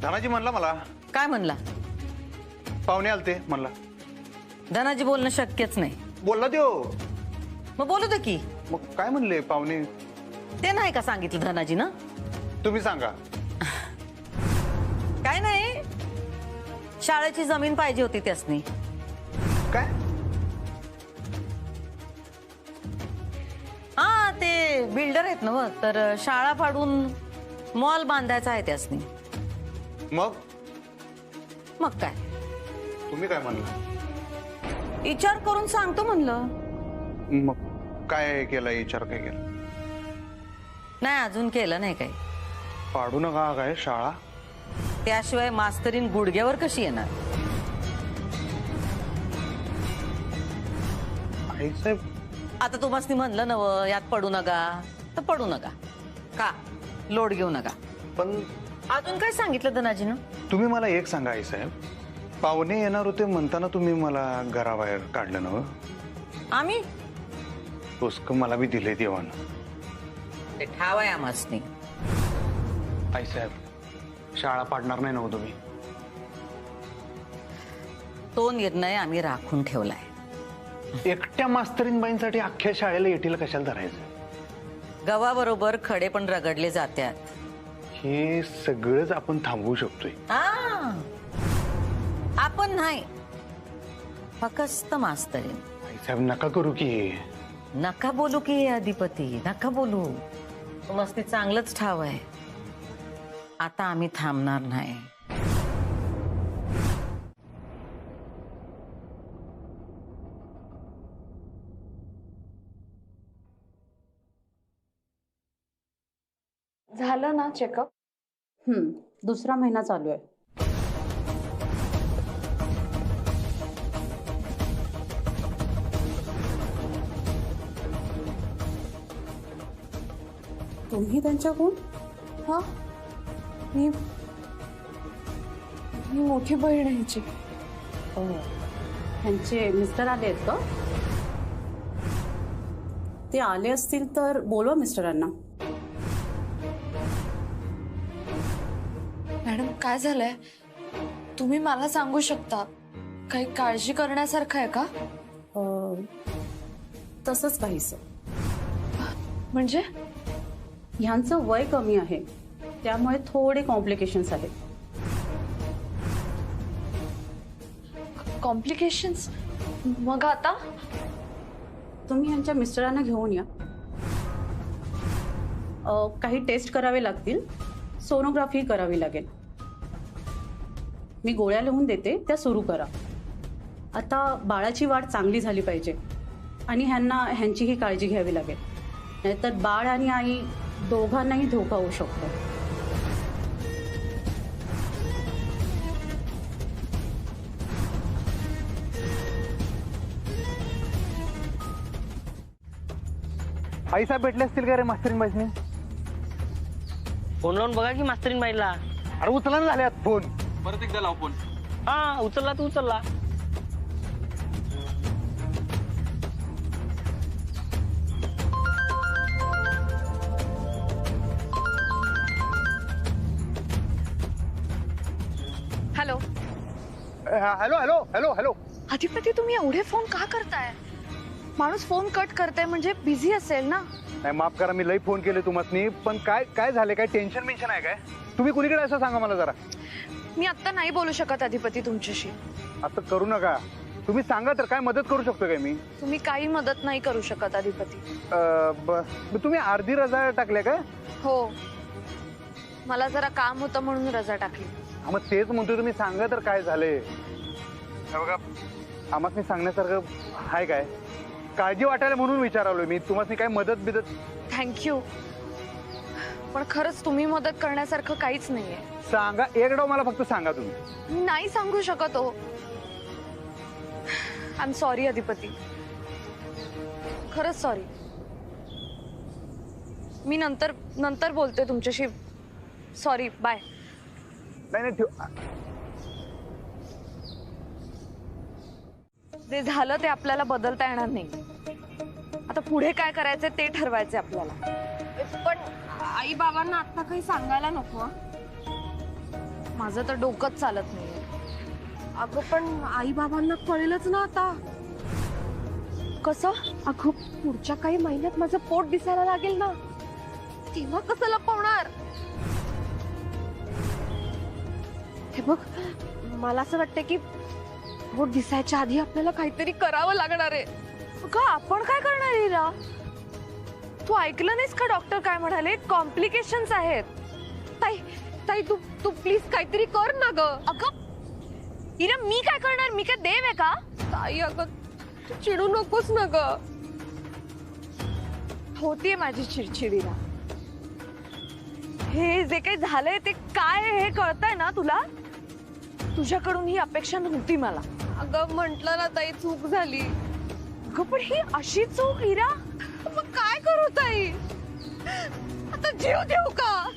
धनाजी म्हणला मला. काय म्हणला? पाहुणे आलते म्हणला. धनाजी बोलणं शक्यच नाही. बोलला देव. मग बोलू दे की. मग काय म्हणले पाहुणे? ते नाही का सांगितलं धनाजी ना? तुम्ही सांगा. काय नाही, शाळेची जमीन पाहिजे होती त्यासनी. काय? हा ते बिल्डर आहेत ना, तर शाळा फाडून मॉल बांधायचा आहे त्यासनी. मग मग काय तुम्ही काय म्हणला? विचार करून सांगतो म्हणलं. मग काय केलं? विचार काय केला? नाही अजून केलं नाही काही. पाडू नका काय शाळा? त्याशिवाय मास्तरीन गुडघ्यावर कशी येणार? आई साहेब, आता तुम्हाला म्हणलं नव यात पडू नका तर पडू नका का, लोड घेऊ नका. पण अजून काय सांगितलं धनाजीनं? तुम्ही मला एक सांगा आई साहेब, पाहुणे येणार होते म्हणताना तुम्ही मला घराबाहेर काढलं ना? आम्ही पुस्तक मला बी दिले देवानं. ते ठाव आहे आम्हासनी. आई साहेब, शाळा पाडणार नाही ना तुम्ही? तो निर्णय आम्ही राखून ठेवलाय. एकट्या मास्तरीनबाईंसाठी अख्ख्या शाळेला येटीला कशाला धरायचं? गव्हाबरोबर खडे पण रगडले जातात. हे सगळंच आपण थांबवू शकतोय. आपण नाही, फक्त मास्तरीन. आई साहेब नका करू की. नका बोलू की अधिपती, नका बोलू. तुम्हाला चांगलंच ठाव आहे. आता आम्ही थांबणार नाही. झालं ना चेकअप? दुसरा महिना चालू आहे. तुम्ही त्यांच्या कोण? हा, मी मोठी बहीण आहे ह्याची. त्यांचे मिस्टर आले आहेत का? ते आले असतील तर बोलवा मिस्टरांना. मॅडम काय झालंय? तुम्ही मला सांगू शकता? काही काळजी करण्यासारखं आहे का? तसंच काहीच. म्हणजे ह्यांचं वय कमी आहे, त्यामुळे थोडे कॉम्प्लिकेशन्स आहेत. कॉम्प्लिकेशन्स? मग आता तुम्ही ह्यांच्या मिस्टरांना घेऊन या. काही टेस्ट करावे लागतील, सोनोग्राफी करावी लागेल. मी गोळ्या लिहून देते, त्या सुरू करा. आता बाळाची वाढ चांगली झाली पाहिजे आणि ह्यांना ह्यांचीही काळजी घ्यावी लागेल, नाहीतर बाळ आणि आई दोघांनाही धोका होऊ शकतो. आई साहेब भेटले असतील का रे मास्तरीनबाईंनी? फोन लावून बघा की मास्तरीन बाईला. अरे उचला ना झाल्यात फोन. परत एकदा लाव फोन. हा उचलला तू उचलला. Hello hello hello hello hello. Adhipati, तुम्ही एवढे फोन का करताय? माणूस फोन कट करताय म्हणजे बिझी असेल ना. नाही माफ करा, मी लई फोन केले तुम्हाला. पण काय काय झाले? काय टेन्शन मेन्शन आहे काय? तुम्ही कुणीकडे असं सांगा मला जरा. मी आता नाही बोलू शकत अधिपती तुमच्याशी. आता करू नका. तुम्ही सांगा तर काय मदत करू शकतो काय मी? तुम्ही काही मदत नाही करू शकत अधिपती. तुम्ही अर्धी रजा टाकल्या काय? हो, मला जरा काम होतं म्हणून रजा टाकली. मग तेच म्हणतोय, तुम्ही सांगा तर काय झाले. बघा आम्हाला सांगण्यासारखं आहे काय? काळजी वाटायला म्हणून विचारलोय मी तुम्हाला. काय मदत बिदत? थँक्यू, पण खरंच तुम्ही मदत करण्यासारखं काहीच नाहीये. सांगा एक डाव मला फक्त सांगा तुम्ही. मी नाही सांगू शकत हो. आय एम सॉरी अधिपती, खरंच सॉरी. मी नंतर बोलते तुमच्याशी. Sorry, bye. नाही नाही जे झालं ते आपल्याला बदलता येणार नाही. आता पुढे काय करायचं ते ठरवायचं आपल्याला. पण आई बाबांना आता काही सांगायला नको. माझं तर डोकंच चालत नाहीये. अगं पण आई बाबांना कळेलच ना आता. कसं? अगं पुढच्या काही महिन्यात माझं पोट दिसायला लागेल ना, तेव्हा कसं लपवणार? हे बघ, मला असं वाटतं की पोट दिसायच्या आधी आपल्याला काहीतरी करावं लागणार आहे. अगं आपण काय करणार हिरा? तू ऐकलं नाहीस का डॉक्टर काय म्हणाले? कॉम्प्लिकेशन्स आहेत. ताई ताई तू तू प्लीज काहीतरी कर ना ग. अगं हिरा, मी काय करणार? मी काय देव आहे का? ताई अगं तू चिडू नकोस ना ग. होतीये माझी चिडचिडीला. हे जे काही झालंय ते काय हे कळतंय ना तुला? तुझ्याकडून ही अपेक्षा नव्हती मला. अगं म्हंटल ना ताई, चूक झाली. अगं पण ही अशी चूक हिरा, मग काय करू ताई? आता जीव देऊ का?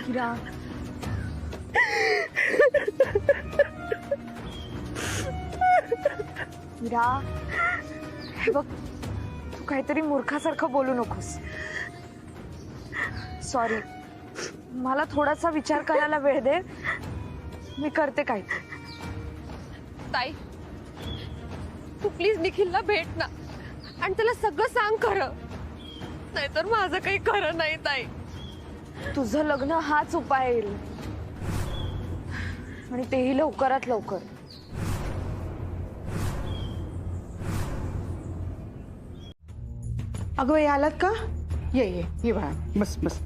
हिरा हिरा, हे बघ, तू काहीतरी मूर्खासारखं बोलू नकोस. सॉरी, मला थोडासा विचार करायला वेळ दे. मी करते काय. ताई तू प्लीज निखिलला भेट ना आणि त्याला सगळं सांग खरं, नाहीतर माझं काही खरं नाही ताई. तुझं लग्न हाच उपाय येईल, आणि तेही लवकरात लवकर. अगं ये आलात का? ये ये ये बाळा, बस बस.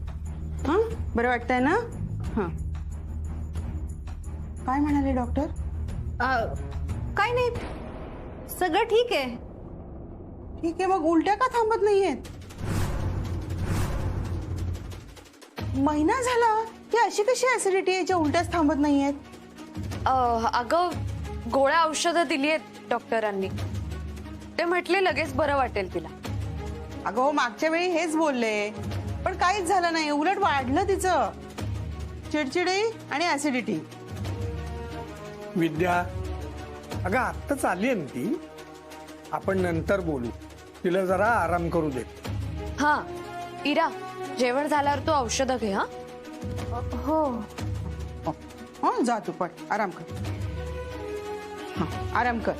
हां बरं वाटतंय ना? हां काय म्हणाले डॉक्टर? काय नाही, सगळं ठीक आहे. ठीक आहे, मग उलट्या का थांबत नाहीयेत? महिना झाला की अशी कशी ऍसिडिटी आहे ज्या उलट्याच थांबत नाहीयेत? अगं गोळ्या औषधं दिली आहेत डॉक्टरांनी. ते म्हटले लगेच बरं वाटेल तिला. अगं हो, मागच्या वेळी हेच बोलले, पण काहीच झालं नाही, उलट वाढलं तिचं चिडचिडी आणि ऍसिडिटी. विद्या, अगं आत्ताच आली आहे ना ती, आपण नंतर बोलू. तिला जरा आराम करू दे. हा इरा, जेवण झाल्यावर तू औषधं घे. हा हो हो, जा तू पण आराम कर. हां आराम कर.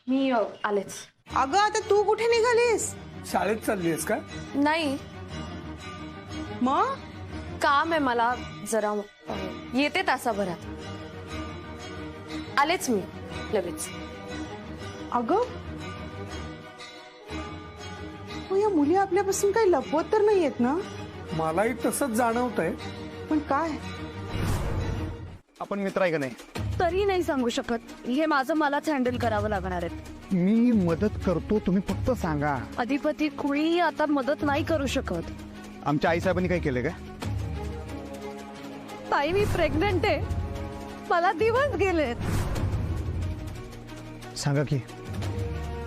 मी आलेच. अगं आता तू कुठे निघालीस? शाळेत चालली आहेस का? नाही, मग काम आहे मला जरा. येते तासाभरात. आलेच मी लगेच. अगं हो, या मुली आपल्यापासून काही लपवत तर नाहीयेत ना? मलाही तसंच जाणवतंय. पण काय? आपण मित्र आहे का नाही? तरी नाही सांगू शकत. हे माझं मलाच हँडल करावं लागणार आहे. मी मदत करतो, तुम्ही फक्त सांगा. अधिपती कुणीही आता मदत नाही करू शकत. आमच्या आईसाहेबांनी काय केलं का? ताई मी प्रेग्नंट आहे, मला दिवस गेलेत. सांगा की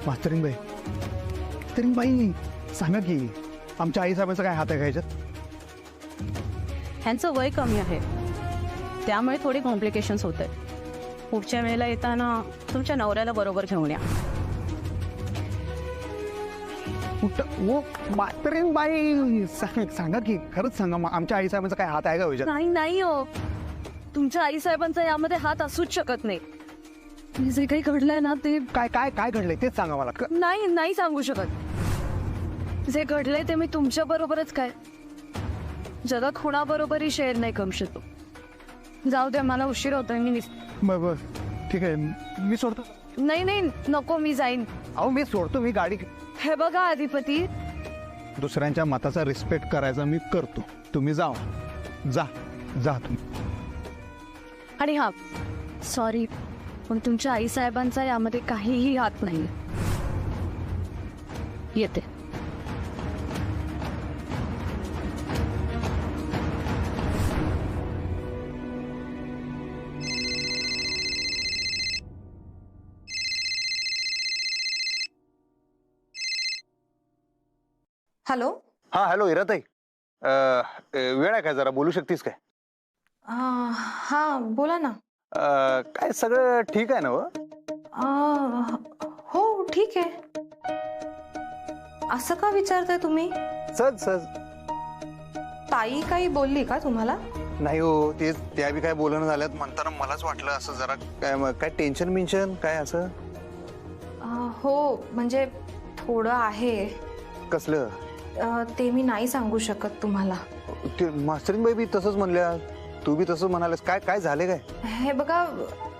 मास्तरीन बाई सांगा की आमच्या आईसाहेबांचा काय हात आहे का ह्याच्यात? ह्यांचं वय कमी आहे, त्यामुळे थोडी कॉम्प्लिकेशन्स होत आहेत. पुढच्या वेळेला येताना तुमच्या नवऱ्याला बरोबर घेऊन या. मास्तरीन बाई सांगा की, खरंच सांगा, आमच्या आईसाहेबांचा काय हात आहे का ह्याच्यात? नाही नाही हो, तुमच्या आई साहेबांचा यामध्ये हात असूच शकत नाही. जे काही घडलंय ना ते काय काय काय घडलंय तेच सांगा मला. नाही सांगू शकत. जे घडलंय ते मी तुमच्या बरोबरच काय जगात कुणाबरोबरही शेअर नाही करू शकतो. जाऊ द्या, मला उशीर होतोय. मी बर ठीक आहे, मी सोडतो. नाही नको, मी जाईन. अहो मी सोडतो, मी गाडी. हे बघा अधिपती, दुसऱ्यांच्या मताचा रिस्पेक्ट करायचा मी करतो. तुम्ही जा जा तुम्ही. आणि हा सॉरी, पण तुमच्या आई साहेबांचा यामध्ये काहीही हात नाही. येते. हॅलो. हा हॅलो इराताई, वेळ आहे काय? जरा बोलू शकतीस काय? हा बोला ना. काय सगळं ठीक आहे ना व? हो ठीक आहे. असं का विचारताय तुम्ही? सहज सहज. ताई काही बोलली का तुम्हाला? नाही हो, ते त्या बी काय बोलणं झाल्यात म्हणताना मलाच वाटलं असं जरा काय टेन्शन बिन्शन काय असं. हो म्हणजे थोडं आहे. कसलं? ते मी नाही सांगू शकत तुम्हाला. ते मास्तरीनबाई बी तसंच म्हणल्या, तू बी तसंच म्हणालेस. काय काय झाले काय? हे बघा,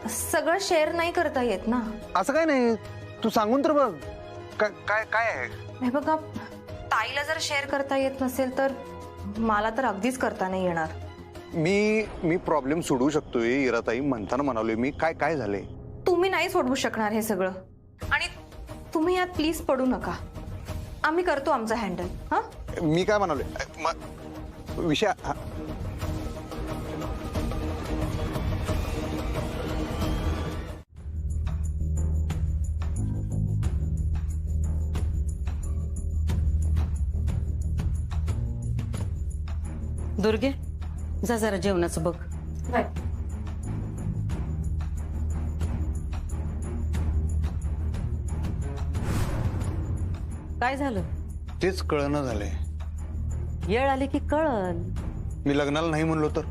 सगळं शेअर नाही करता येत ना. असं काय नाही, तू सांगून तर बघ. काय काय काय आहे? हे बघा, ताईला जर शेअर करता येत नसेल तर मला तर अगदीच करता नाही येणार. मी प्रॉब्लेम सोडवू शकतोय इराताई म्हणताना म्हणालोय मी. काय काय झाले? तुम्ही नाही सोडवू शकणार हे सगळं, आणि तुम्ही यात प्लीज पडू नका. आम्ही करतो आमचं हँडल. हा, मी काय म्हणालोय विषय दुर्गे, जा जरा जेवणाचं बघ. काय झालं? तेच कळणं झालंय. येळ आली की कळल. मी लग्नाला नाही म्हणलो तर?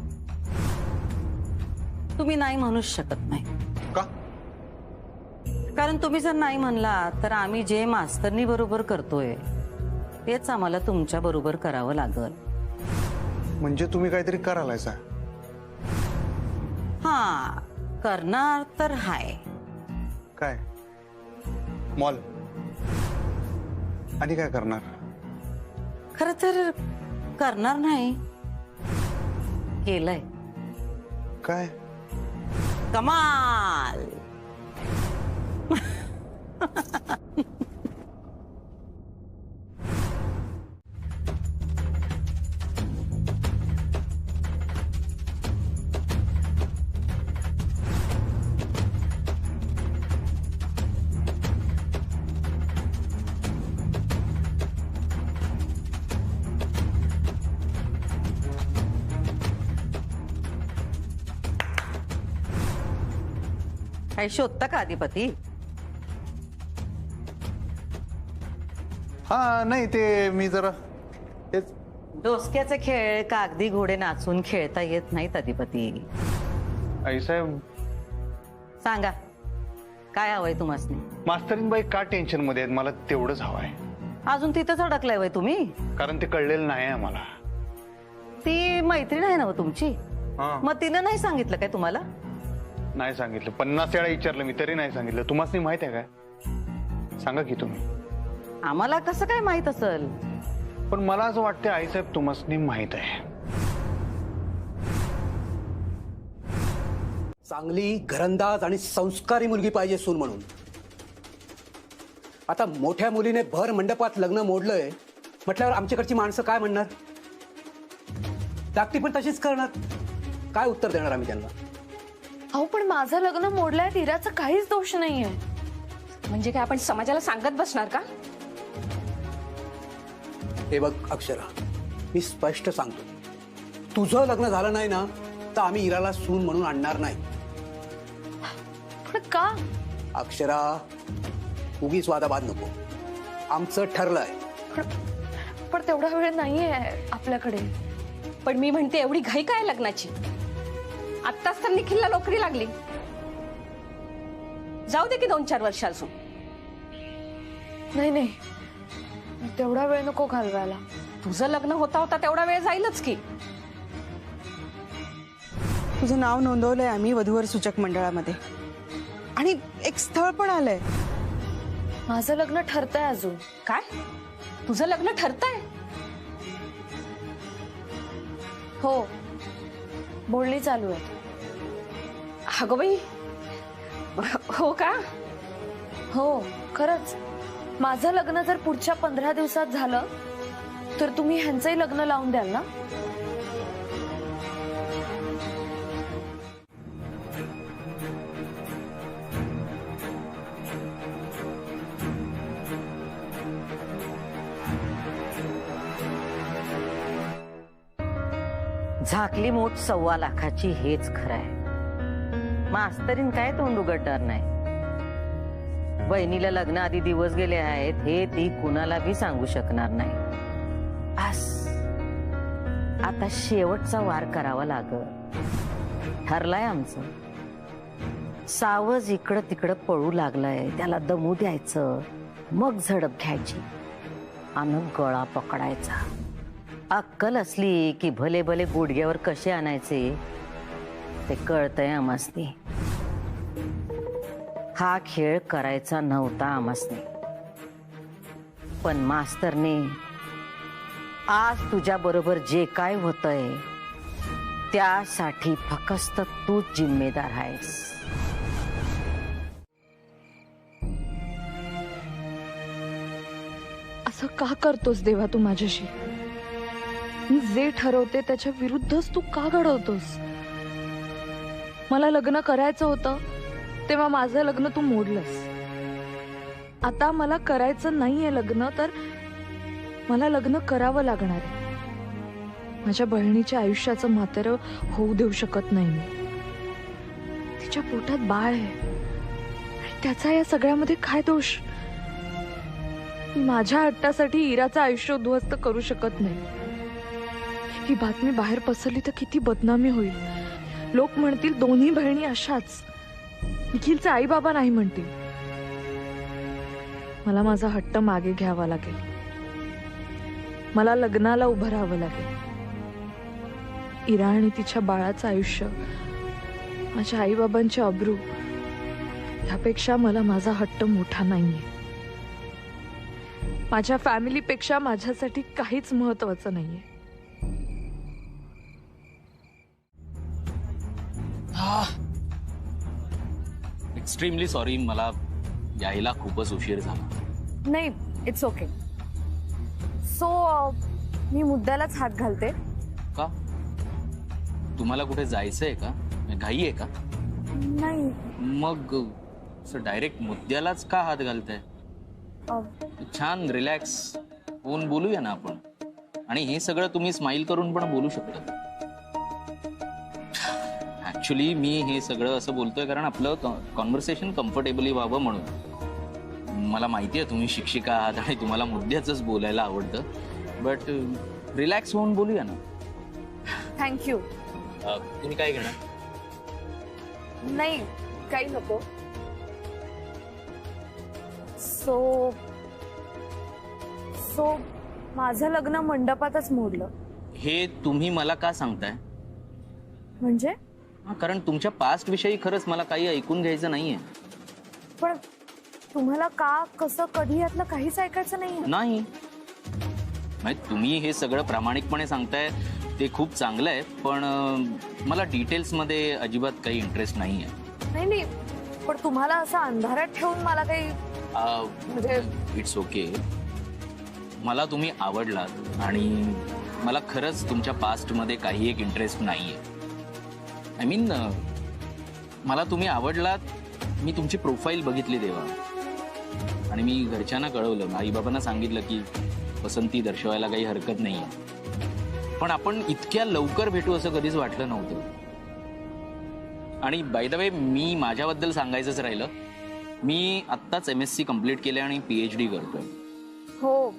तुम्ही नाही म्हणूच शकत नाही. का? कारण तुम्ही जर नाही म्हणला तर आम्ही जे मास्तरनी बरोबर करतोय तेच आम्हाला तुमच्या बरोबर करावं लागल. म्हणजे तुम्ही काहीतरी करायलायसा? हा, करणार तर हाय. काय? मॉल? आणि काय करणार? खर तर करणार नाही, केलंय. काय? कमाल. काही शोधता का अधिपती? हा नाही, ते मी जरा तेच. डोसक्याचे खेळ कागदी घोडे नाचून खेळता येत नाहीत अधिपती. आई साहेब, सांगा काय हवंय तुम्हाला? मास्तरीनबाई का टेन्शन मध्ये आहेत मला तेवढंच हवंय. अजून तिथंच अडकलाय वय तुम्ही? कारण ते कळलेलं नाही आम्हाला. ती मैत्रीण आहे ना हो तुमची, हा. मग तिनं नाही सांगितलं काय तुम्हाला? नाही सांगितलं. 50 वेळा विचारलं मी तरी नाही सांगितलं. तुम्हाला माहित आहे काय? सांगा की तुम्ही. आम्हाला कसं काय माहित असेल? पण मला असं वाटतं आईसाहेब तुम्हाला माहित आहे. चांगली घरंदाज आणि संस्कारी मुलगी पाहिजे सून म्हणून. आता मोठ्या मुलीने भर मंडपात लग्न मोडलंय म्हटल्यावर आमच्याकडची माणसं काय म्हणणार? धाकटी पण तशीच करणार. काय उत्तर देणार आम्ही त्यांना? अहो पण माझं लग्न मोडलंय, हिराचा काहीच दोष नाहीये. म्हणजे काय आपण समाजाला सांगत बसणार का? हे बघ अक्षरा, मी स्पष्ट सांगतो, तुझं लग्न झालं नाही ना तर आम्ही इराला सून म्हणून आणणार नाही. पण का? अक्षरा, उगीच वादाबाद नको. आमचं ठरलंय. पण तेवढा वेळ नाहीये आपल्याकडे. पण मी म्हणते एवढी घाई काय लग्नाची? आत्ताच तर निखिलला नोकरी लागली. जाऊ दे की 2-4 वर्ष अजून. नाही नाही, तेवढा वेळ नको घालवायला. तुझं लग्न होता होता तेवढा वेळ जाईलच की. तुझं नाव नोंदवलंय आम्ही वधूवर सूचक मंडळामध्ये, आणि एक स्थळ पण आलंय. माझं लग्न ठरतंय अजून. काय? तुझं लग्न ठरतंय? हो, बोलणी चालू आहे. अगं बाई, हो का? हो खरंच. माझं लग्न जर पुढच्या 15 दिवसात झालं तर तुम्ही ह्यांचंही लग्न लावून द्याल ना? झाकली मोठ 1.25 लाखाची हेच खरं आहे. मास्तरीन काय तोंड उघडणार नाही. बहिणीला लग्न आधी दिवस गेले आहेत हे ती कुणाला बी सांगू शकणार नाही. बस आता शेवटचा वार करावा लागल. ठरलाय आमचं. सावज इकडं तिकडं पळू लागलंय, त्याला दमू द्यायचं, मग झडप घ्यायची आणि गळा पकडायचा. अक्कल असली की भले भले गुडघ्यावर कसे आणायचे ते कळतंय आम्हासनी. हा खेळ करायचा नव्हता आम्हासनी, पण मास्तरने आज तुझ्या बरोबर जे काय होतंय त्यासाठी फक्त तूच जिम्मेदार आहेस. असं का करतोस देवा तू माझ्याशी? मी जे ठरवते त्याच्या विरुद्धच तू का घडवतोस? मला लग्न करायचं होतं तेव्हा माझं लग्न तू मोडलंस. आता मला करायचं नाहीये लग्न, तर मला लग्न करावं लागणार आहे. माझ्या बहिणीच्या आयुष्याचं म्हातारं होऊ देऊ शकत नाही मी. तिच्या पोटात बाळ आहे आणि त्याचा या सगळ्यामध्ये काय दोष? मी माझ्या हट्टासाठी इराचं आयुष्य उद्ध्वस्त करू शकत नाही. ही बातमी बाहेर पसरली तर किती बदनामी होईल. लोक म्हणतील दोन्ही बहिणी अशाच. निखिलचे आई बाबा नाही म्हणतील. मला माझा हट्ट मागे घ्यावा लागेल. मला लग्नाला उभं राहावं लागेल. इरा आणि तिच्या बाळाचं आयुष्य, माझ्या आई बाबांची अब्रू ह्यापेक्षा मला माझा हट्ट मोठा नाहीये. माझ्या फॅमिलीपेक्षा माझ्यासाठी काहीच महत्वाचं नाहीये. एक्स्ट्रीमली सॉरी, मला यायला खूपच उशीर झाला. नाही, इट्स ओके. सो मी मुद्द्यालाच हात घालते. का? तुम्हाला कुठे जायचंय का? घाई आहे का? नाही. मग डायरेक्ट मुद्द्यालाच का हात घालताय? छान रिलॅक्स होऊन बोलूया ना आपण. आणि हे सगळं तुम्ही स्माइल करून पण बोलू शकता. ऍक्च्युली मी हे सगळं असं बोलतोय कारण आपलं कॉन्व्हर्सेशन कम्फर्टेबली व्हावं म्हणून. मला माहिती आहे तुम्ही शिक्षिका आहात आणि तुम्हाला मुद्द्याचंच बोलायला आवडतं, बट रिलॅक्स होऊन बोलूया ना. थँक्यू. तुम्ही काय घेणार? नाही, काही नको. सो माझं लग्न मंडपातच मोडलं. हे तुम्ही मला का सांगताय? म्हणजे? कारण तुमच्या पास्ट विषयी खरंच मला काही ऐकून घ्यायचं नाहीये. पण तुम्हाला का, कसं, कधी यातलं काहीच ऐकायचं नाही. तुम्ही हे सगळं प्रामाणिकपणे सांगताय ते खूप चांगलं आहे, पण मला डिटेल्स मध्ये अजिबात काही इंटरेस्ट नाहीये. नाही, पण तुम्हाला असं अंधारात ठेवून मला काही म्हणजे. It's okay. मला तुम्ही आवडलात आणि मला खरंच तुमच्या पास्ट मध्ये काही एक इंटरेस्ट नाहीये. आय मीन मला तुम्ही आवडलात. मी तुमची प्रोफाईल बघितली तेव्हा आणि मी घरच्यांना कळवलं, आई बाबांना सांगितलं की पसंती दर्शवायला काही हरकत नाहीये. पण आपण इतक्या लवकर भेटू असं कधीच वाटलं नव्हतं. आणि बाय द वे, मी माझ्याबद्दल सांगायचंच राहिलं, मी आत्ताच MSc कंप्लीट केले आणि PhD करतोय. हो,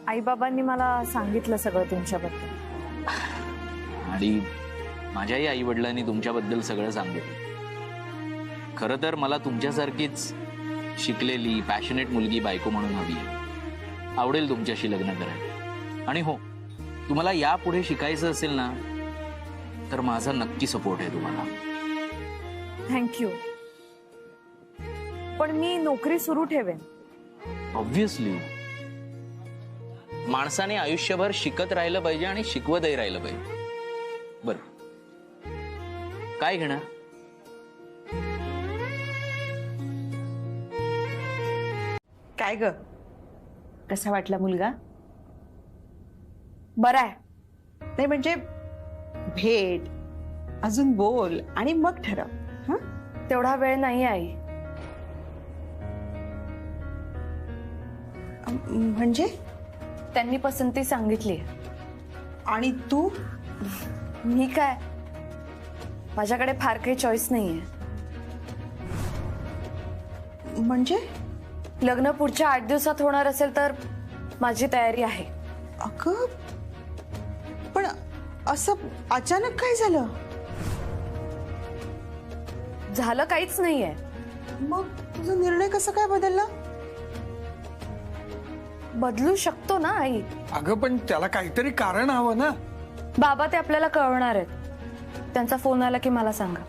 आई बाबांनी मला सांगितलं सगळं तुमच्याबद्दल. आणि माझ्याही आई वडिलांनी तुमच्याबद्दल सगळं सांगितलं. खरं तर मला तुमच्यासारखीच शिकलेली पॅशनेट मुलगी बायको म्हणून हवी आहे. आवडेल तुमच्याशी लग्न करायला. आणि हो, तुम्हाला यापुढे शिकायचं असेल ना तर माझा नक्की सपोर्ट आहे तुम्हाला. थँक्यू. पण मी नोकरी सुरू ठेवेन. ऑब्व्हियसली. माणसाने आयुष्यभर शिकत राहिलं पाहिजे आणि शिकवतही राहिलं पाहिजे. बरं, काय घेणार? काय ग, कसा वाटला मुलगा? बरं आहे. नाही म्हणजे भेट, अजून बोल आणि मग ठरव. हं? तेवढा वेळ नाही आई. म्हणजे त्यांनी पसंती सांगितली आणि तू? मी काय, माझ्याकडे फार काही चॉईस नाहीये. म्हणजे लग्न पुढच्या 8 दिवसात होणार असेल तर माझी तयारी आहे. अगं पण असं अचानक काय झालं? झालं काहीच नाहीये. मग तुझा निर्णय कसा काय बदलला? बदलू शकतो ना आई. अगं पण त्याला काहीतरी कारण हवं ना. बाबा ते आपल्याला कळवणार आहेत. त्यांचा फोन आला की मला सांगा.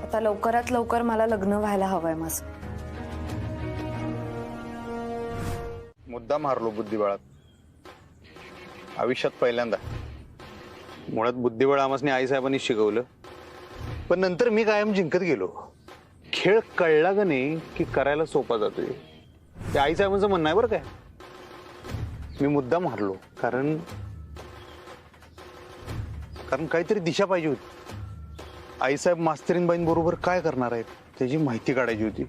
आता लवकरात लवकर मला लग्न व्हायला हवंय माझं. मुद्दाम हारलो बुद्धिबळात आयुष्यात पहिल्यांदा. मुळात बुद्धिबळ आम्हाला आईसाहेबांनी शिकवलं, पण नंतर मी कायम जिंकत गेलो. खेळ कळला का नाही की करायला सोपा जातोय. ते आईसाहेबांचं म्हणणं आहे बरं काय. मी मुद्दाम हारलो कारण काहीतरी दिशा पाहिजे होती. आईसाहेब मास्तरीनबाईंबरोबर काय करणार आहेत त्याची माहिती काढायची होती.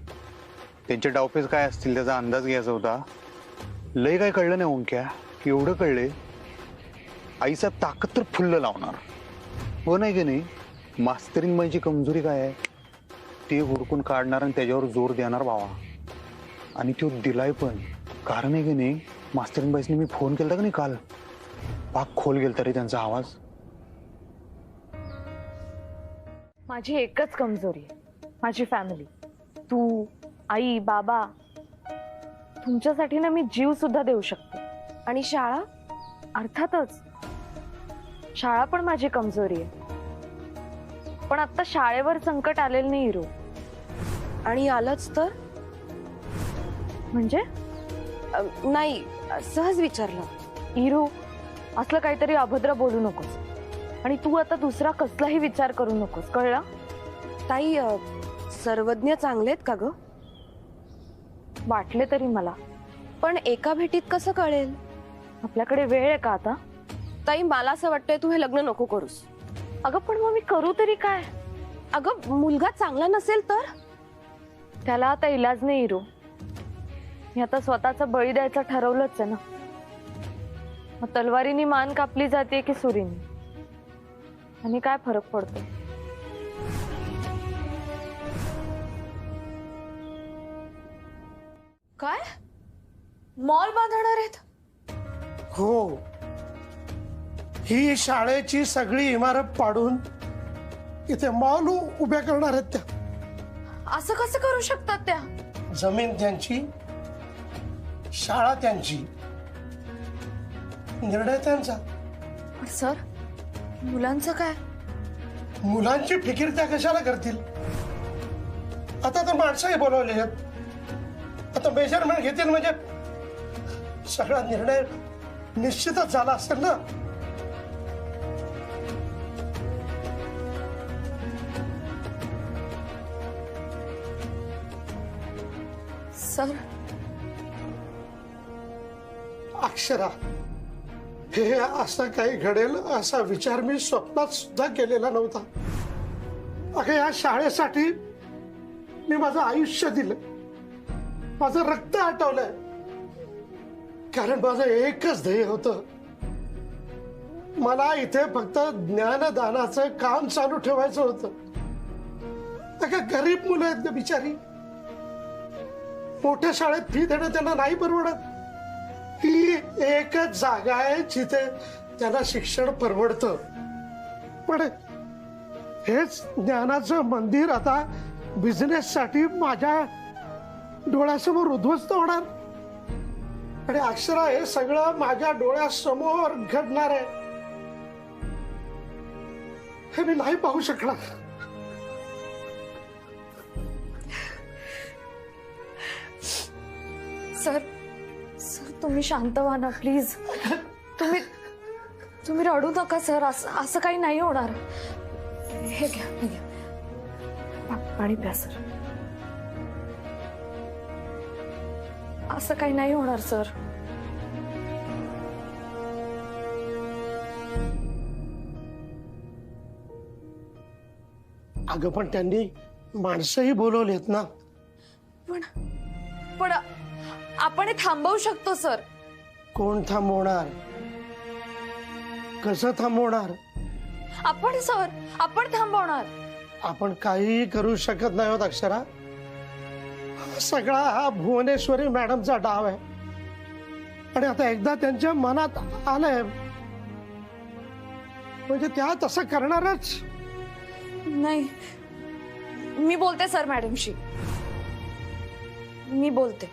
त्यांचे डावपेच काय असतील त्याचा अंदाज घ्यायचा होता. लय काय कळलं नाही ओंक्या. एवढं कळले आईसाहेब ताकद तर फुल्ल लावणार हो नाही की नाही. मास्तरीनबाईंची कमजोरी काय आहे ते हुडकून काढणार आणि त्याच्यावर जोर देणार भावा. आणि तो दिलाय पण. कारण आहे की नाही मास्तरीनबाईंनी मी फोन केला का नाही काल, पाक खोल गेल तरी त्यांचा आवाज. माझी एकच कमजोरी आहे, माझी फॅमिली. तू, आई, बाबा. तुमच्यासाठी ना मी जीव सुद्धा देऊ शकते. आणि शाळा, अर्थातच शाळा पण माझी कमजोरी आहे. पण आता शाळेवर संकट आलेलं नाही हिरो. आणि आलंच तर म्हणजे नाही, सहज विचारलं. हिरो, असलं काहीतरी अभद्र बोलू नकोस. आणि तू आता दुसरा कसलाही विचार करू नकोस, कळलं? ताई, सर्वज्ञ चांगलेत का ग? वाटले तरी मला. पण एका भेटीत कसं कळेल? आपल्याकडे वेळ आहे का आता? ताई, मला असं वाटतंय तू हे लग्न नको करूस. अगं पण मग मी करू तरी काय? अगं मुलगा चांगला नसेल तर? त्याला आता इलाज नाही हिरो. मी आता स्वतःचा बळी द्यायचं ठरवलंच आहे ना. मग तलवारीने मान कापली जाते की सुरीने, आणि काय फरक पडतो? काय मॉल बांधणार आहेत? हो, ही शाळेची सगळी इमारत पाडून इथे मॉल उभ्या करणार आहेत त्या. असं कसं करू शकतात त्या? जमीन त्यांची, शाळा त्यांची, निर्णय त्यांचा. पण सर, मुलांचं काय? मुलांची फिकीर त्या कशाला करतील? आता तर माणसंही बोलवले आहेत. आता मेजरमेंट घेतील म्हणजे सगळा निर्णय निश्चितच झाला असेल ना. सर, अक्षरा, हे असं काही घडेल असा विचार मी स्वप्नात सुद्धा केलेला नव्हता. अगं, या शाळेसाठी मी माझं आयुष्य दिलं, माझं रक्त आटवलंय. कारण माझं एकच ध्येय होतं, मला इथे फक्त ज्ञानदानाचं काम चालू ठेवायचं होतं. अगं, गरीब मुलं आहेत ग बिचारी. मोठ्या शाळेत फी देणं त्यांना नाही परवडत. ही एकच जागा आहे जिथे त्यांना शिक्षण परवडतं. पण हेच ज्ञानाचं मंदिर आता बिझनेस साठी माझ्या डोळ्यासमोर उद्ध्वस्त होणार. आणि अक्षरा, हे सगळं माझ्या डोळ्यासमोर घडणार आहे, हे मी नाही पाहू शकणार. सर, तुम्ही शांत व्हा ना प्लीज. तुम्ही रडू नका सर. असं काही नाही होणार. हे घ्या, हे घ्या. पाणी प्या सर. असं काही नाही होणार सर. अगं, पण त्यांनी माणसंही बोलवलेत ना. पण आपण हे थांबवू शकतो सर. कोण थांबवणार? कसं थांबवणार? आपण सर, आपण थांबवणार. आपण काहीही करू शकत नाही आहोत अक्षरा. सगळा हा भुवनेश्वरी मॅडमचा डाव आहे. आणि आता एकदा त्यांच्या मनात आलंय म्हणजे त्या तसं करणारच. नाही, मी बोलते सर मॅडमशी. मी बोलते.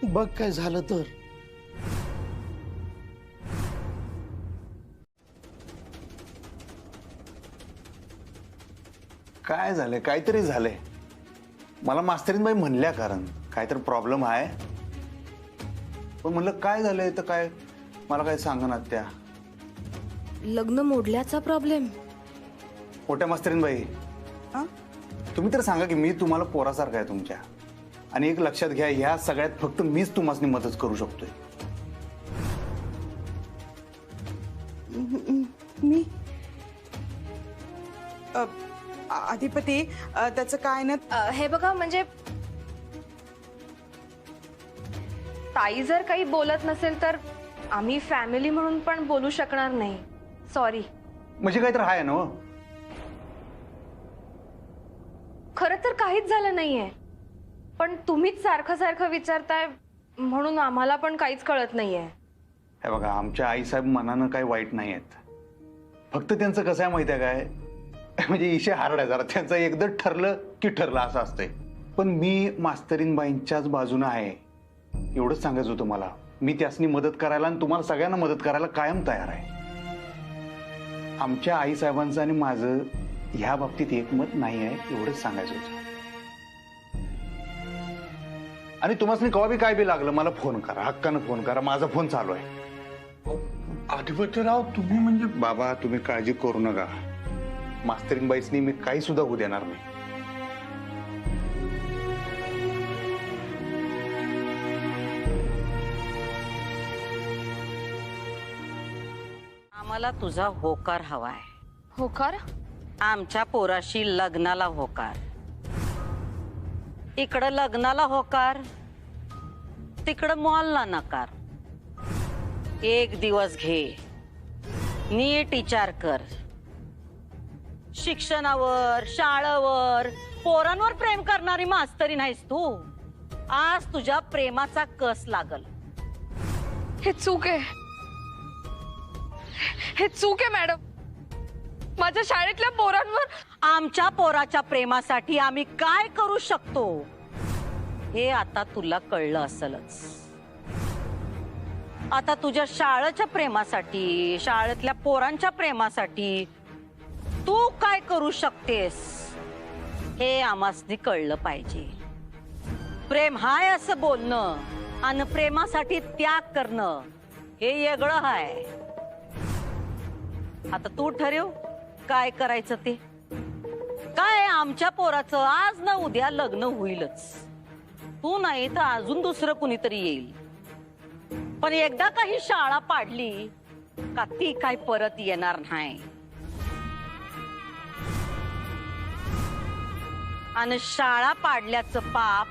बघ काय झालं तर. काय झालंय? काहीतरी झालंय. मला मास्तरीनबाई म्हणल्या कारण काहीतरी प्रॉब्लेम आहे. पण म्हणलं काय झालंय तर काय मला काय सांगणार त्या. लग्न मोडल्याचा प्रॉब्लेम. मोठ्या मास्तरीनबाई, तुम्ही तर सांगा की मी तुम्हाला पोरासारखा आहे तुमच्या. आणि एक लक्षात घ्या, ह्या सगळ्यात फक्त मीच तुम्हाला मदत करू शकतोय. मी अधिपती त्याचं काय ना. हे बघा, म्हणजे ताई जर काही बोलत नसेल तर आम्ही फॅमिली म्हणून पण बोलू शकणार नाही. सॉरी. म्हणजे काहीतरी आहे ना. खरं तर काहीच झालं नाहीये, पण तुम्हीच सारखं सारखं विचारताय म्हणून आम्हाला पण काहीच कळत नाहीये. हे बघा, आमच्या आईसाहेब मनानं काही वाईट नाही आहेत. फक्त त्यांचं कसं आहे माहिती आहे काय, म्हणजे इशे हार्ड आहे जरा. त्यांचं एकदा ठरलं की ठरलं असं असतंय. पण मी मास्तरीनबाईंच्याच बाजूनं आहे एवढंच सांगायचं होतं मला. मी त्यासनी मदत करायला आणि तुम्हाला सगळ्यांना मदत करायला कायम तयार आहे. आमच्या आईसाहेबांचं आणि माझं ह्या बाबतीत एकमत नाही आहे एवढंच सांगायचं होतं. आणि तुम्हाला कवा बी काय बी लागलं मला फोन करा, हक्कानं फोन करा. माझा फोन चालू आहे. अधिपतीराव, तुम्ही म्हणजे बाबा तुम्ही काळजी करू नका. मास्तरीनबाईसनी मी काही सुद्धा होऊ देणार नाही. आम्हाला तुझा होकार हवाय. होकार? आमच्या पोराशी लग्नाला होकार. इकडं लग्नाला होकार, तिकडं मॉलला नकार. एक दिवस घे, नीट विचार कर. शिक्षणावर, शाळेवर, पोरांवर प्रेम करणारी मास्तरी नाहीस तू. आज तुझ्या प्रेमाचा कस लागल. हे चूक आहे. हे चूक आहे मॅडम. माझ्या शाळेतल्या पोरांवर. आमच्या पोराच्या प्रेमासाठी आम्ही काय करू शकतो हे आता तुला कळलं असेलच. आता तुझ्या शाळेच्या प्रेमासाठी, शाळेतल्या पोरांच्या प्रेमासाठी तू काय करू शकतेस हे आम्हासनी कळलं पाहिजे. प्रेम हाय असं बोलणं आणि प्रेमासाठी त्याग करणं हे वेगळं आहे. आता तू ठरव काय करायचं ते. काय आमच्या पोराचं आज ना उद्या लग्न होईलच. तू नाही तर अजून दुसरं कुणीतरी येईल. पण एकदा काही शाळा पाडली का ती काय परत येणार नाही. आणि शाळा पाडल्याचं पाप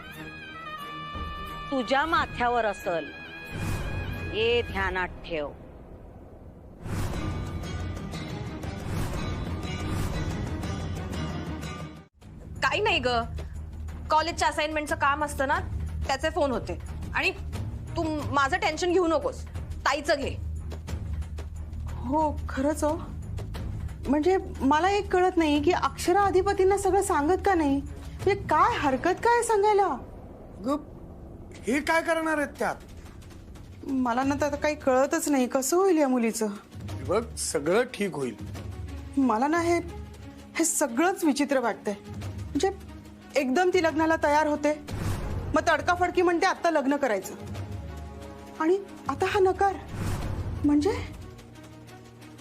तुझ्या माथ्यावर असल हे ध्यानात ठेव. काही नाही ग, कॉलेजच्या असाइनमेंटचं काम असतं ना, त्याचे फोन होते. आणि तू माझं टेन्शन घेऊ नकोस, ताईचं घे. हो खरंच हो. म्हणजे मला एक कळत नाही की अक्षरा अधिपतींना सगळं सांगत का नाही. म्हणजे काय हरकत काय सांगायला. हे काय करणार आहेत त्यात. मला ना तर काही कळतच नाही कसं होईल या मुलीचं. बघ सगळं ठीक होईल. मला ना हे सगळंच विचित्र वाटतंय. म्हणजे एकदम ती लग्नाला तयार होते, मग तडकाफडकी म्हणते आता लग्न करायचं, आणि आता हा नकार. म्हणजे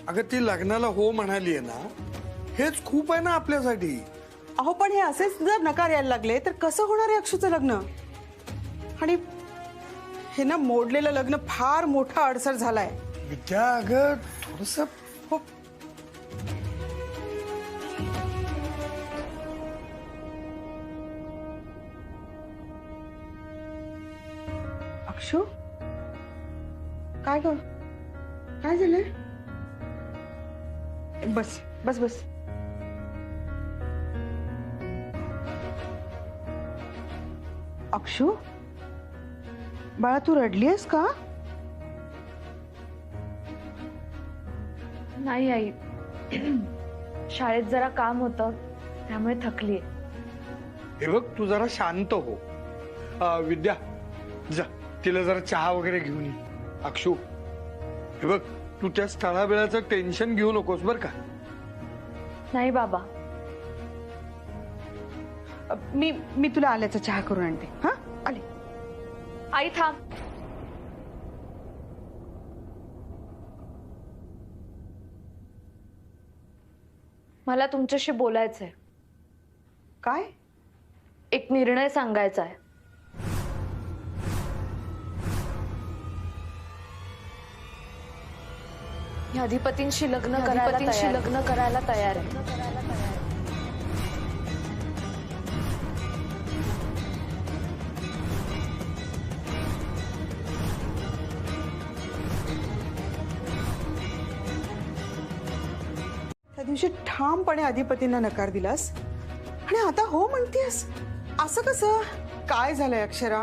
अगं ती लग्नाला हो म्हणाली आहे ना, हेच खूप आहे ना आपल्यासाठी. अहो पण हे असेच जर नकार यायला लागले तर कसं होणार आहे अक्षूचं लग्न. आणि हे ना मोडलेलं लग्न फार मोठा अडसर झालाय. विद्या अगं थोडस अक्षू काय ग, काय झालंय. बस बस बस. अक्षू, बाळा तू रडलीयस का? नाही आई, शाळेत जरा काम होतं त्यामुळे थकलीये. हे बघ, तू जरा शांत हो. विद्या, जा तिला जरा चहा वगैरे घेऊन ये. अक्षू, हे बघ, तू त्या स्थळाबिळाचं टेन्शन घेऊ नकोस बर का. नाही बाबा. मी तुला आल्याचा चहा करून आणते. हा, आले. आई थांब. मला तुमच्याशी बोलायचंय. काय? एक निर्णय सांगायचा आहे. मी अधिपतींशी लग्न करायला तयार आहे. त्या दिवशी ठामपणे अधिपतींना नकार दिलास आणि आता हो म्हणतेस. असं कसं? काय झालंय अक्षरा?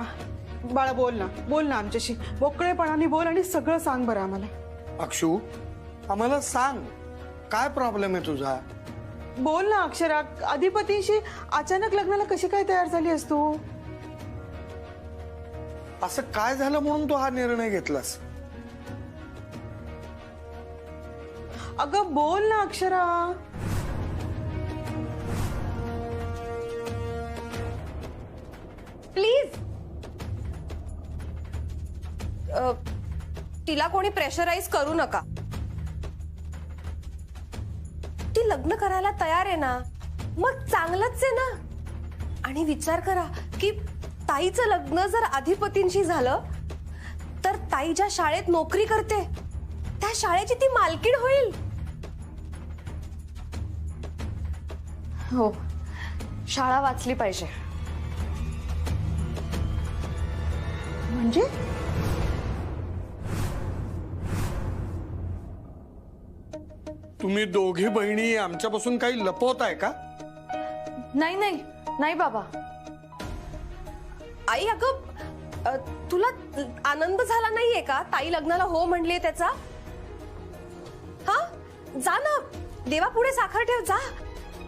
बाळा बोल ना आमच्याशी. मोकळेपणाने बोल आणि सगळं सांग बरं आम्हाला. अक्षू, आम्हाला सांग, काय प्रॉब्लेम आहे तुझा? बोल ना अक्षरा. अधिपतींशी अचानक लग्नाला कशी काय तयार झाली आहेस तू? असं काय झालं म्हणून तू हा निर्णय घेतलास? अगं बोल ना अक्षरा. प्लीज. तिला कोणी प्रेशराईज करू नका. ती लग्न करायला तयार आहे ना, मग चांगलंच आहे ना. आणि विचार करा की ताईचं लग्न जर अधिपतींशी झालं तर ताई ज्या शाळेत नोकरी करते त्या शाळेची ती मालकीण होईल. हो, शाळा वाचली पाहिजे. म्हणजे तुम्ही दोघी बहिणी आमच्यापासून काही लपवताय का? नाही बाबा. आई, अगं तुला आनंद झाला नाहीये का ताई लग्नाला हो म्हणले त्याचा? हा, जा ना, देवापुढे साखर ठेव, जा.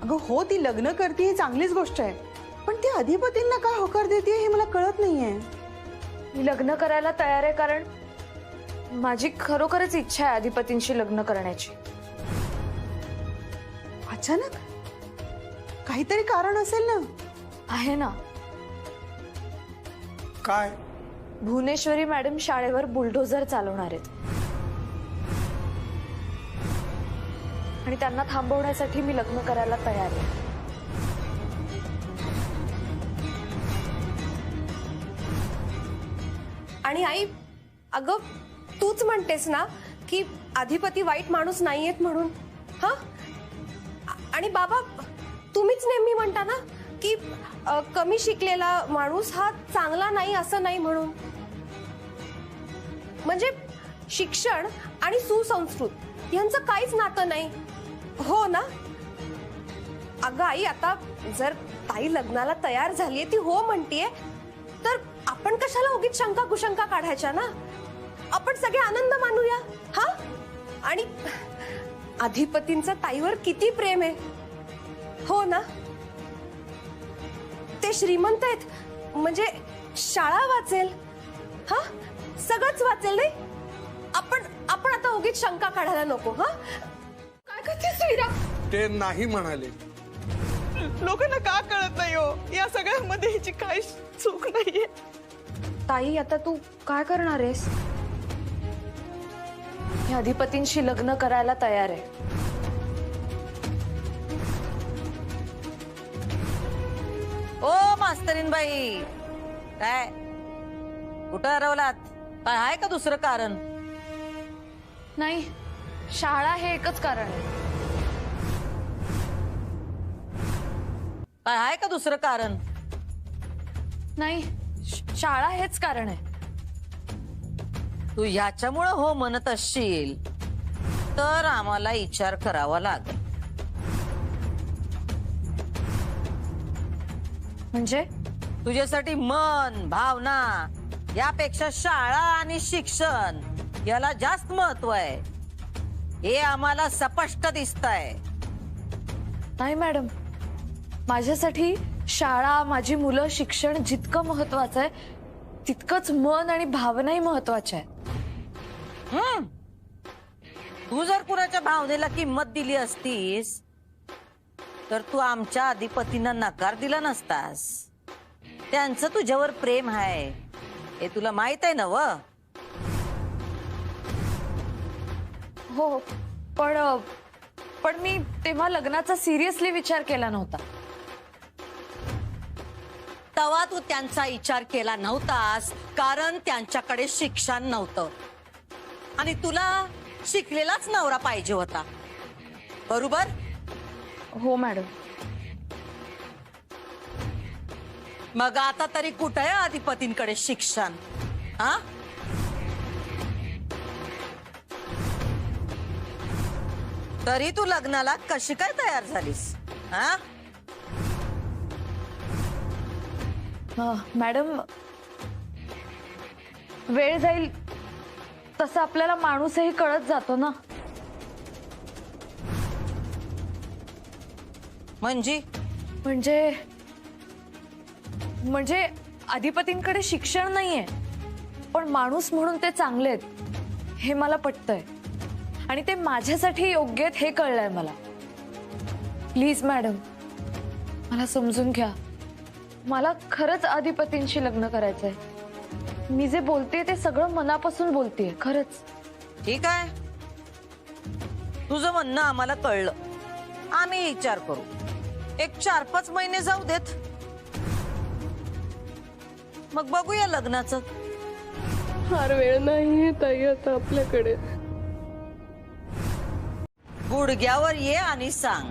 अगं हो, ती लग्न करते ही चांगलीच गोष्ट आहे, पण ती अधिपतींना का होकार देते हे मला कळत नाहीये. मी लग्न करायला तयार आहे कारण माझी खरोखरच इच्छा आहे अधिपतींशी लग्न करण्याची. अचानक काहीतरी कारण असेल ना? आहे ना. काय? भुवनेश्वरी मॅडम शाळेवर बुलडोझर चालवणार आहेत आणि त्यांना थांबवण्यासाठी मी लग्न करायला तयार आहे. आणि आई, अगं तूच म्हणतेस ना की अधिपती वाईट माणूस नाहीयेत म्हणून. हा, आणि बाबा तुम्हीच नेहमी म्हणता ना की कमी शिकलेला माणूस हा चांगला नाही असं नाही म्हणून. म्हणजे शिक्षण आणि सुसंस्कृत यांचं काहीच नातं नाही, हो ना? अगं आई, आता जर ताई लग्नाला तयार झालीये, ती हो म्हणतीये, तर आपण कशाला उगीच शंका कुशंका काढायच्या ना. आपण सगळे आनंद मानूया. हा, आणि अधिपतींचं ताईवर किती प्रेम आहे, हो ना? ते श्रीमंत आहेत, म्हणजे शाळा वाचेल, हा, सगळंच वाचेल. नाही, आपण आता उगीच शंका काढायला नको. हा, काय करतेस श्रीराम? ते नाही म्हणाले. लोकांना का कळत नाही हो, या सगळ्यामध्ये हिची काही चूक नाहीये. ताई, आता तू काय करणार आहेस? मी अधिपतींशी लग्न करायला तयार आहे. ओ मास्तरीनबाई, काय कुठं हरवलात? काय आहे का दुसरं कारण? नाही, शाळा हे एकच कारण आहे. काय आहे का दुसरं कारण? नाही, शाळा हेच कारण आहे. तू ह्याच्यामुळं हो म्हणत असशील तर आम्हाला विचार करावा लागेल. म्हणजे तुझ्यासाठी मन भावना यापेक्षा शाळा आणि शिक्षण याला जास्त महत्व आहे, हे आम्हाला स्पष्ट दिसतंय. नाही मॅडम, माझ्यासाठी शाळा, माझी मुलं, शिक्षण जितकं महत्वाचं आहे तितकंच मन आणि भावनाही महत्वाच्या आहेत. तू जर कुणाच्या भावनेला किंमत दिली असतीस तर तू आमच्या अधिपतींना नकार दिला नसतास. त्यांचं तुझ्यावर प्रेम आहे हे तुला माहित आहे ना व? हो, पण मी तेव्हा लग्नाचा सिरियसली विचार केला नव्हता. तेव्हा तू त्यांचा विचार केला नव्हतास कारण त्यांच्याकडे शिक्षण नव्हतं आणि तुला शिकलेलाच नवरा पाहिजे होता, बरोबर? हो मॅडम. मग आता तरी कुठे आहे अधिपतींकडे शिक्षण? हा, तरी तू लग्नाला कशी काय तयार झालीस? हा मॅडम, वेळ जाईल तसं आपल्याला माणूसही कळत जातो ना. म्हणजे अधिपतींकडे शिक्षण नाहीये पण माणूस म्हणून ते चांगले आहेत हे मला पटतंय आणि ते माझ्यासाठी योग्य आहेत हे कळलंय मला. प्लीज मॅडम, मला समजून घ्या. मला खरंच अधिपतींशी लग्न करायचंय. मी जे बोलते ते सगळं मनापासून बोलतेय, खरंच. ठीक आहे, तुझं म्हणणं आम्हाला कळलं. आम्ही विचार करू. एक 4-5 महिने जाऊ देत, मग बघूया लग्नाचं. फार वेळ नाहीये ताई आता आपल्याकडे. गुडघ्यावर ये आणि सांग.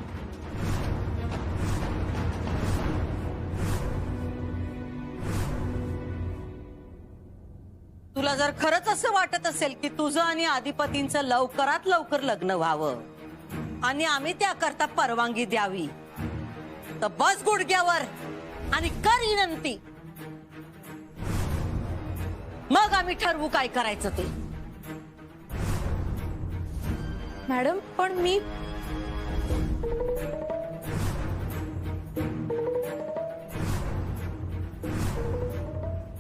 तुला जर खरंच असं वाटत असेल की तुझं आणि अधिपतींचं लवकरात लवकर लग्न व्हावं आणि आम्ही त्याकरता परवानगी द्यावी तर बस गुडघ्यावर आणि कर विनंती. मग आम्ही ठरवू काय करायचं ते. मॅडम, पण मी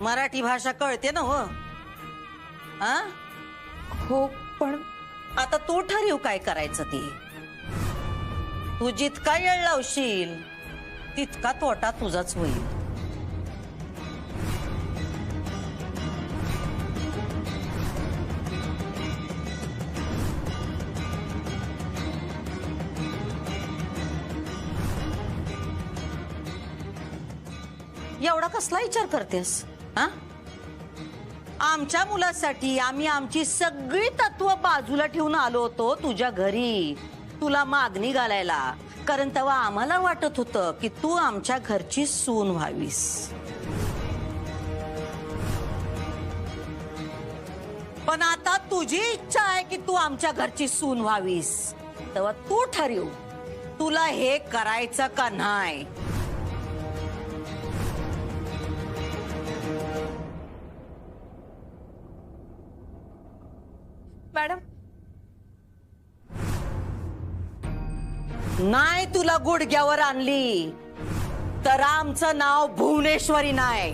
मराठी भाषा कळते ना? हो, हा? हो, पण आता तू ठरव काय करायचं ते. तू जितका येळ लावशील तितका तोटा तुझाच होईल. एवढा कसला विचार करतेस? हा, आमच्या मुलासाठी आम्ही आमची सगळी तत्व बाजूला ठेवून आलो होतो तुझ्या घरी तुला मागणी घालायला, कारण तेव्हा आम्हाला वाटत होतं की तू आमच्या घरची सून व्हावीस. पण आता तुझी इच्छा आहे की तू आमच्या घरची सून व्हावीस, तेव्हा तू ठरव तुला हे करायचं का नाही. मॅडम, नाही तुला गुडघ्यावर आणली तर आमचं नाव भुवनेश्वरी नाही.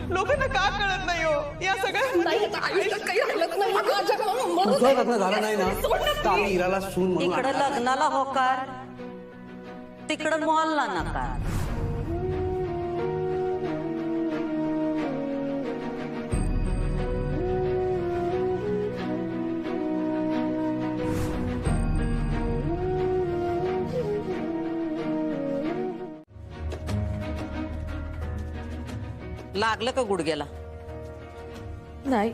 लोकांना का कळत नाही हो या तुझं लग्न झालं नाही ना तर आम्ही इराला सून म्हणून इकडं आणणार नाही. लग्नाला होकार, तिकडं मॉलला नकार. लागलं का गुडघ्याला? नाही.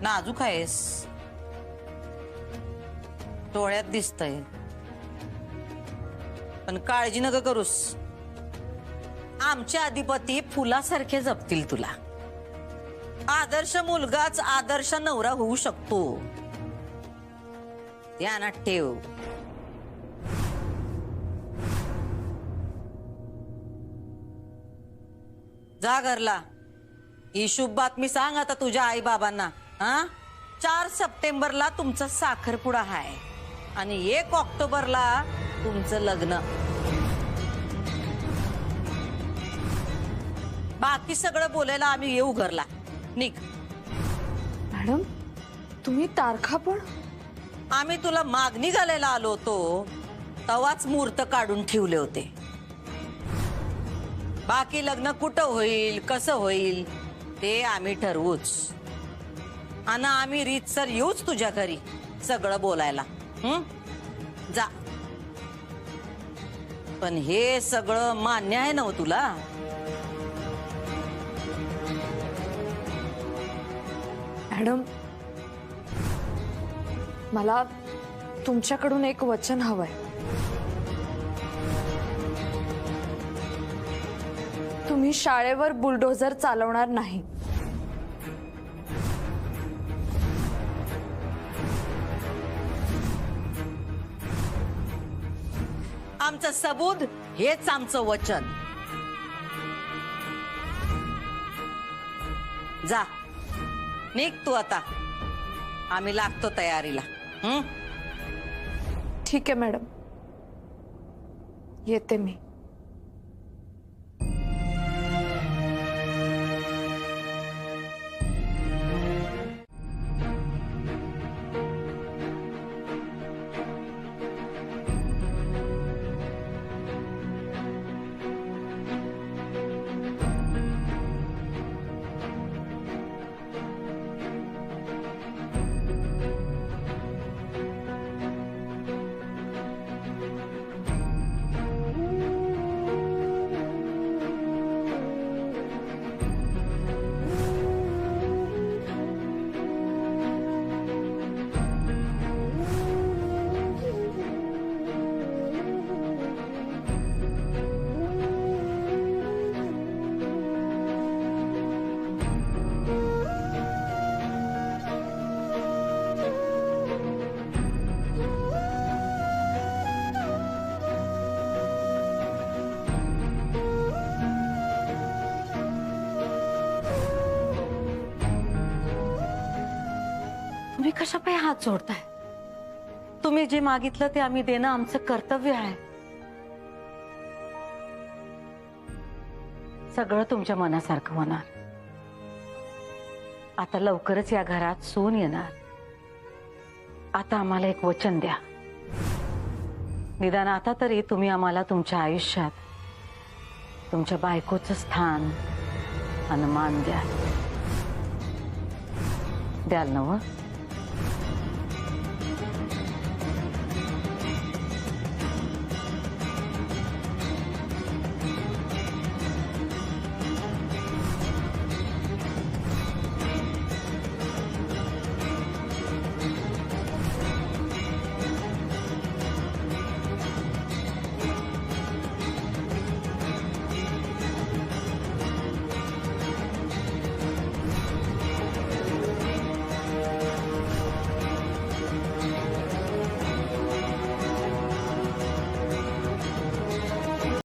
नाजूक आहेस, डोळ्यात दिसतंय, पण काळजी नका करूस. आमचे अधिपती फुलासारखे जपतील तुला. आदर्श मुलगाच आदर्श नवरा होऊ शकतो, ध्यानात ठेव. जा घरला. ही शुभ बातमी सांग आता तुझ्या आई बाबांना. हा 4 सप्टेंबरला तुमचा साखरपुडा आहे आणि 1 ऑक्टोबरला तुमचं लग्न. बाकी सगळं बोलायला आम्ही येऊ घरला. निघ. मॅडम तुम्ही तारखा पण आम्ही तुला मागणी घालायला आलो होतो तवाच मुहूर्त काढून ठेवले होते. बाकी लग्न कुठं होईल कसं होईल ते आम्ही ठरवूच. आणि आम्ही रीतसर येऊच तुझ्या घरी सगळं बोलायला. जा. पण हे सगळं मान्य आहे ना हो तुला? मॅडम मला तुमच्याकडून एक वचन हवंय. तुम्ही शाळेवर बुलडोझर चालवणार नाही. आमचं सबूत हेच आमचं वचन. जा. निघ तू आता. आम्ही लागतो तयारीला. ठीक आहे मॅडम, येते मी. तुम्ही कशा पाय हात जोडताय? तुम्ही जे मागितलं ते आम्ही देणं आमचं कर्तव्य आहे. सगळं तुमच्या मनासारखं होणार. आता लवकरच या घरात सून येणार. आता आम्हाला एक वचन द्या. निदान आता तरी तुम्ही आम्हाला तुमच्या आयुष्यात तुमच्या बायकोचं स्थान आणि मान द्याल. द्याल ना?